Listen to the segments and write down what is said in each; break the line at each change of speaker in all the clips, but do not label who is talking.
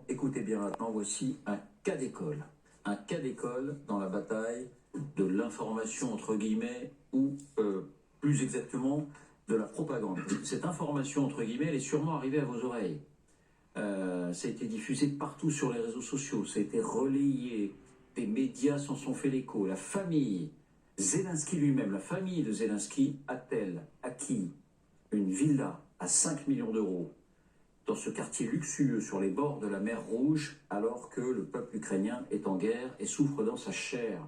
écoutez bien maintenant, voici un cas d'école. Un cas d'école dans la bataille de l'information, entre guillemets, ou plus exactement, de la propagande. Cette information, entre guillemets, elle est sûrement arrivée à vos oreilles. Ça a été diffusé partout sur les réseaux sociaux, ça a été relayé, des médias s'en sont fait l'écho. La famille, Zelensky lui-même, la famille de Zelensky a-t-elle acquis une villa à 5 millions d'euros dans ce quartier luxueux sur les bords de la mer Rouge, alors que le peuple ukrainien est en guerre et souffre dans sa chair?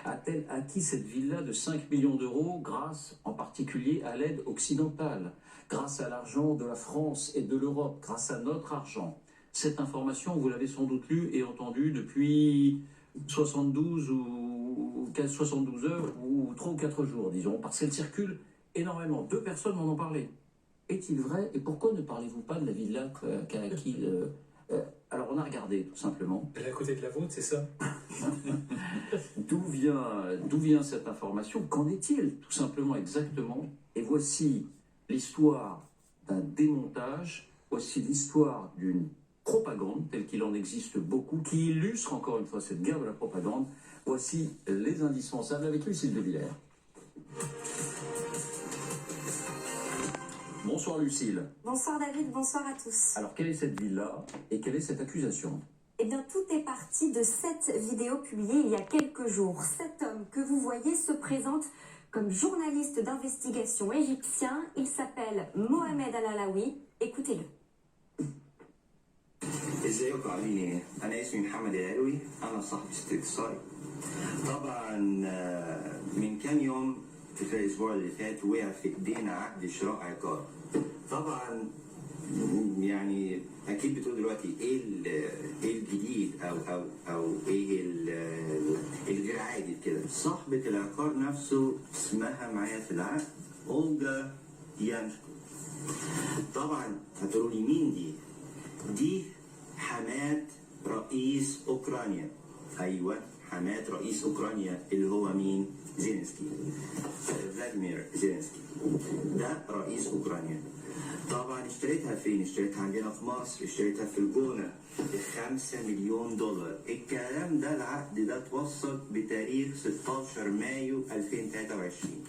A-t-elle acquis cette villa de 5 millions d'euros grâce en particulier à l'aide occidentale, grâce à l'argent de la France et de l'Europe, grâce à notre argent? Cette information, vous l'avez sans doute lue et entendue depuis 72 ou 72 heures ou 3 ou 4 jours, disons, parce qu'elle circule énormément. 2 personnes m'en ont parlé. Est-il vrai? Et pourquoi ne parlez-vous pas de la villa qu'a acquis alors on a regardé tout simplement.
Elle est à côté de la vôtre, c'est ça?
D'où vient cette information? Qu'en est-il tout simplement exactement? Et voici l'histoire d'un démontage, voici l'histoire d'une propagande, telle qu'il en existe beaucoup, qui illustre encore une fois cette guerre de la propagande. Voici les indispensables avec Lucille de Villers. Bonsoir Lucille.
Bonsoir David, bonsoir à tous.
Alors quelle est cette villa et quelle est cette accusation?
Eh bien tout est parti de cette vidéo publiée il y a quelques jours. Cet homme que vous voyez se présente comme journaliste d'investigation égyptien. Il s'appelle Mohamed Al-Alawi. Écoutez-le.
ازيكم عاملين ايه؟ انا اسمي محمد العلوي، انا صاحب استقصائي. طبعا من كام يوم في الاسبوع اللي فات وقع في ايدينا عقد شراء عقار. طبعا يعني اكيد بتقول دلوقتي ايه الجديد او ايه الغير عادي كده. صاحبة العقار نفسه اسمها معايا في العقد اولجا يانشكو. طبعا هتقولوا لي مين دي؟ دي حماة رئيس اوكرانيا. ايوه حماة رئيس اوكرانيا اللي هو مين؟ زيلينسكي. فلاديمير زيلينسكي ده رئيس اوكرانيا. طبعا اشتريتها فين؟ اشتريتها عندنا في مصر، اشتريتها في الجونة ب5 مليون دولار. الكلام ده العقد ده اتوثق بتاريخ 16 مايو 2023.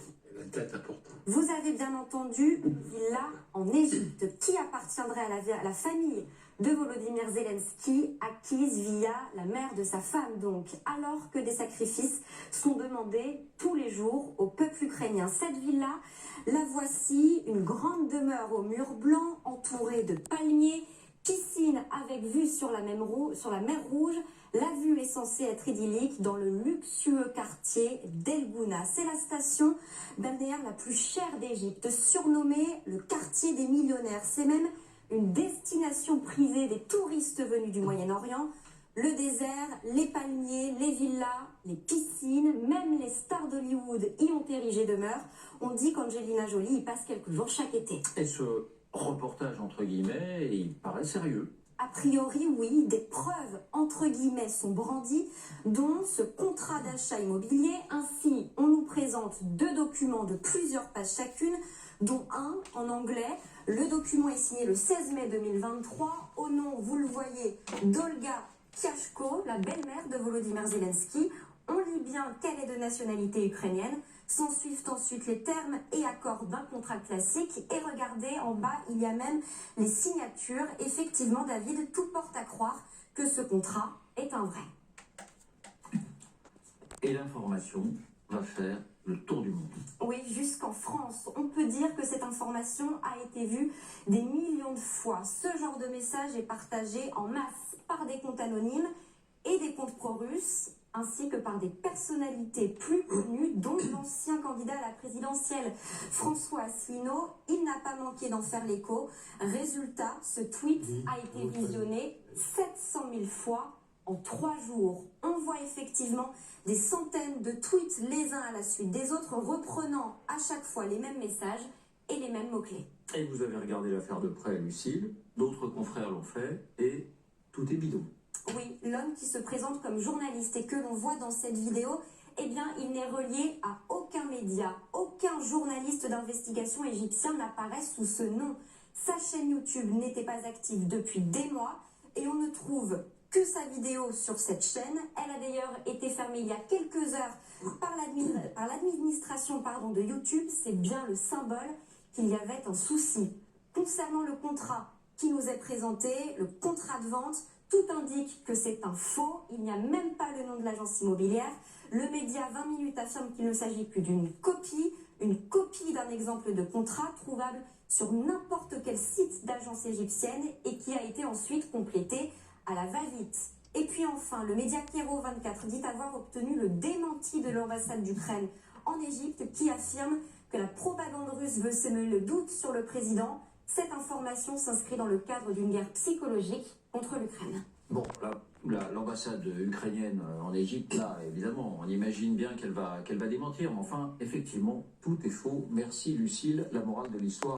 Vous avez bien entendu une villa en Égypte qui appartiendrait à la famille de Volodymyr Zelensky, acquise via la mère de sa femme donc, alors que des sacrifices sont demandés tous les jours au peuple ukrainien. Cette villa, la voici, une grande demeure aux murs blancs, entourée de palmiers, piscine avec vue sur la mer Rouge. La vue est censée être idyllique dans le luxueux quartier d'El Gouna. C'est la station balnéaire la plus chère d'Égypte, surnommée le quartier des millionnaires. C'est même une destination prisée des touristes venus du Moyen-Orient. Le désert, les palmiers, les villas, les piscines, même les stars d'Hollywood y ont érigé demeure. On dit qu'Angelina Jolie y passe quelques jours chaque été.
Et ce reportage, entre guillemets, il paraît sérieux.
A priori, oui, des preuves, entre guillemets, sont brandies, dont ce contrat d'achat immobilier. Ainsi, on nous présente 2 documents de plusieurs pages chacune, dont un en anglais. Le document est signé le 16 mai 2023, au nom, vous le voyez, d'Olga Kyashko, la belle-mère de Volodymyr Zelensky. On lit bien qu'elle est de nationalité ukrainienne. S'en suivent ensuite les termes et accords d'un contrat classique. Et regardez, en bas, il y a même les signatures. Effectivement, David, tout porte à croire que ce contrat est un vrai.
Et l'information va faire le tour du monde.
Oui, jusqu'en France. On peut dire que cette information a été vue des millions de fois. Ce genre de message est partagé en masse par des comptes anonymes et des comptes pro-russes, ainsi que par des personnalités plus connues, dont l'ancien candidat à la présidentielle François Asselineau. Il n'a pas manqué d'en faire l'écho. Résultat, ce tweet a été visionné 700 000 fois en 3 jours. On voit effectivement des centaines de tweets les uns à la suite des autres, reprenant à chaque fois les mêmes messages et les mêmes mots-clés.
Et vous avez regardé l'affaire de près, Lucille, d'autres confrères l'ont fait, et tout est bidon.
Oui, l'homme qui se présente comme journaliste et que l'on voit dans cette vidéo, eh bien, il n'est relié à aucun média. Aucun journaliste d'investigation égyptien n'apparaît sous ce nom. Sa chaîne YouTube n'était pas active depuis des mois et on ne trouve que sa vidéo sur cette chaîne. Elle a d'ailleurs été fermée il y a quelques heures par l'administration de YouTube. C'est bien le symbole qu'il y avait un souci. Concernant le contrat qui nous est présenté, le contrat de vente, tout indique que c'est un faux. Il n'y a même pas le nom de l'agence immobilière. Le média 20 minutes affirme qu'il ne s'agit plus d'une copie d'un exemple de contrat trouvable sur n'importe quel site d'agence égyptienne et qui a été ensuite complété à la va-vite. Et puis enfin, le média Kero 24 dit avoir obtenu le démenti de l'ambassade d'Ukraine en Égypte qui affirme que la propagande russe veut semer le doute sur le président. Cette information s'inscrit dans le cadre d'une guerre psychologique contre l'Ukraine.
Bon, l'ambassade ukrainienne en Égypte, là, évidemment, on imagine bien qu'elle va démentir. Mais enfin, effectivement, tout est faux. Merci Lucille, la morale de l'histoire.